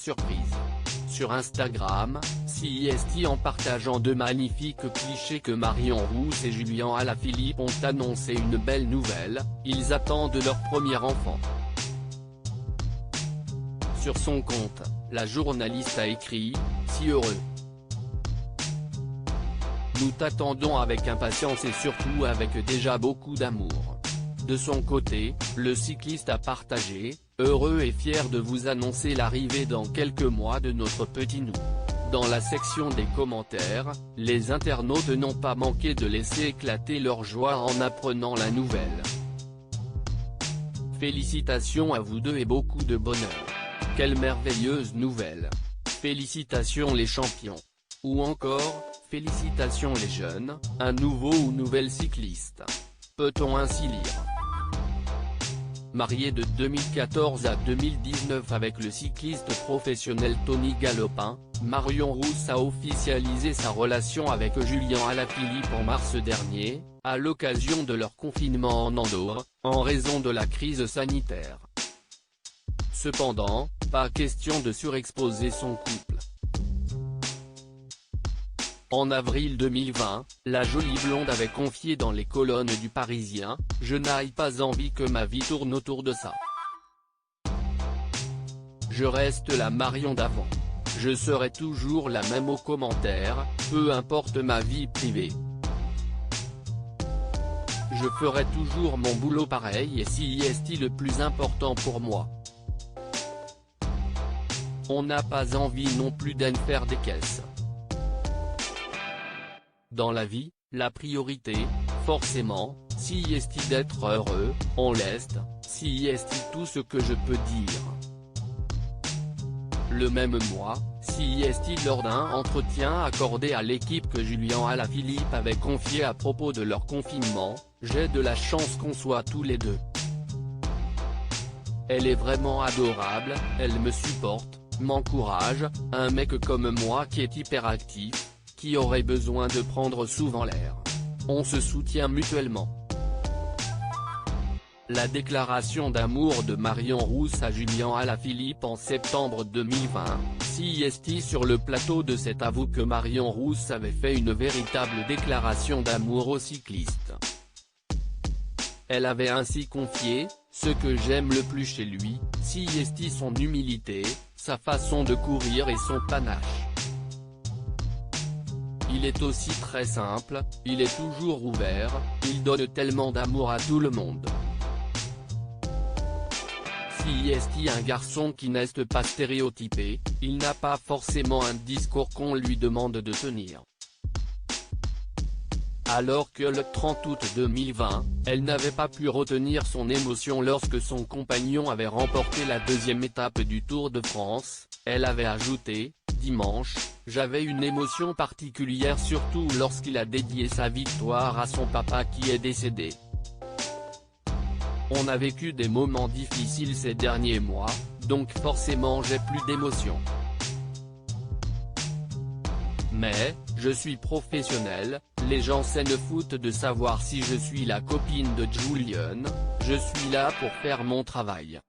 surprise. Sur Instagram, CIST en partageant de magnifiques clichés que Marion Rousse et Julien Alaphilippe ont annoncé une belle nouvelle, ils attendent leur premier enfant. Sur son compte, la journaliste a écrit « Si heureux. Nous t'attendons avec impatience et surtout avec déjà beaucoup d'amour. » De son côté, le cycliste a partagé « Heureux et fier de vous annoncer l'arrivée dans quelques mois de notre petit nous ». Dans la section des commentaires, les internautes n'ont pas manqué de laisser éclater leur joie en apprenant la nouvelle. Félicitations à vous deux et beaucoup de bonheur. Quelle merveilleuse nouvelle. Félicitations les champions. Ou encore, félicitations les jeunes, un nouveau ou nouvelle cycliste. Peut-on ainsi lire. Mariée de 2014 à 2019 avec le cycliste professionnel Tony Galopin, Marion Rousse a officialisé sa relation avec Julien Alaphilippe en mars dernier, à l'occasion de leur confinement en Andorre, en raison de la crise sanitaire. Cependant, pas question de surexposer son couple. En avril 2020, la jolie blonde avait confié dans les colonnes du Parisien « Je n'ai pas envie que ma vie tourne autour de ça. Je reste la Marion d'avant. Je serai toujours la même aux commentaires, peu importe ma vie privée. Je ferai toujours mon boulot pareil et CIST le plus important pour moi. On n'a pas envie non plus d'en faire des caisses. Dans la vie, la priorité, forcément, CIST d'être heureux, on laisse, CIST tout ce que je peux dire. » Le même mois, CIST lors d'un entretien accordé à l'équipe que Julien Alaphilippe avait confié à propos de leur confinement, « J'ai de la chance qu'on soit tous les deux. Elle est vraiment adorable, elle me supporte, m'encourage, un mec comme moi qui est hyperactif, qui aurait besoin de prendre souvent l'air. On se soutient mutuellement. » La déclaration d'amour de Marion Rousse à Julien Alaphilippe en septembre 2020, CIST sur le plateau de cet avoue que Marion Rousse avait fait une véritable déclaration d'amour au cycliste. Elle avait ainsi confié « Ce que j'aime le plus chez lui, CIST son humilité, sa façon de courir et son panache. Il est aussi très simple, il est toujours ouvert, il donne tellement d'amour à tout le monde. CIST un garçon qui n'est pas stéréotypé, il n'a pas forcément un discours qu'on lui demande de tenir. » Alors que le 30 août 2020, elle n'avait pas pu retenir son émotion lorsque son compagnon avait remporté la deuxième étape du Tour de France, elle avait ajouté « Dimanche, j'avais une émotion particulière surtout lorsqu'il a dédié sa victoire à son papa qui est décédé. On a vécu des moments difficiles ces derniers mois, donc forcément j'ai plus d'émotion. Mais, je suis professionnel, les gens s'en foutent de savoir si je suis la copine de Julien, je suis là pour faire mon travail. »